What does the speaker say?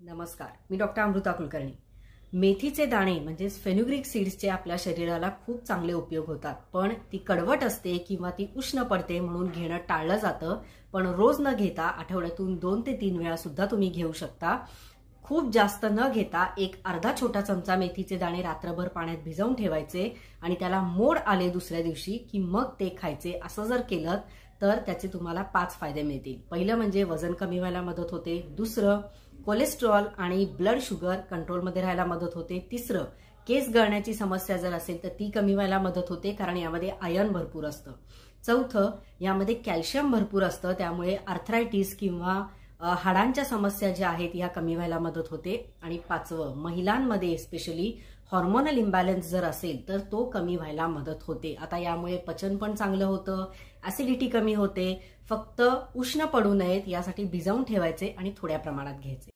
नमस्कार, मी डॉक्टर अमृता कुलकर्णी। मेथीचे दाणे म्हणजे फेनुग्रीक सीड्सचे आपल्या शरीराला खूप चांगले उपयोग होतात, पण ती कडवट असते किंवा ती उष्ण पडते म्हणून घेणं टाळलं जातं। पण रोज न घेता आठवड्यातून 2 ते 3 वेळा सुद्धा तुम्ही घेऊ शकता। खूप जास्त न घेता एक अर्धा छोटा चमचा मेथीचे दाणे रात्रभर पाण्यात भिजवून ठेवायचे आणि त्याला मोड आले दुसऱ्या दिवशी की मग ते खायचे। असं जर केलं तर त्याचे तुम्हाला 5 फायदे मिळतील। पहिलं म्हणजे वजन कमी व्हायला मदत होते, दुसरं कोलेस्ट्रॉल आणि ब्लड शुगर कंट्रोलमध्ये राहायला मदत होते, तिसरं केस गळण्याची समस्या जर असेल तर ती कमी व्हायला मदत होते कारण यामध्ये आयर्न भरपूर असतं, चौथं यामध्ये कॅल्शियम भरपूर असतं त्यामुळे आर्थरायटिस किंवा हाडांच्या समस्या ज्या आहेत या कमी व्हायला मदत होते, आणि पाचवं महिलांमध्ये स्पेशली हार्मोनल इम्बॅलन्स जर असेल तर तो कमी व्हायला मदत होते। आता यामुळे पचन पण चांगलं होतं, ऍसिडिटी कमी होते। फक्त उष्ण पडू नयेत यासाठी भिजवून ठेवायचे आणि थोड्या प्रमाणात घ्यायचे।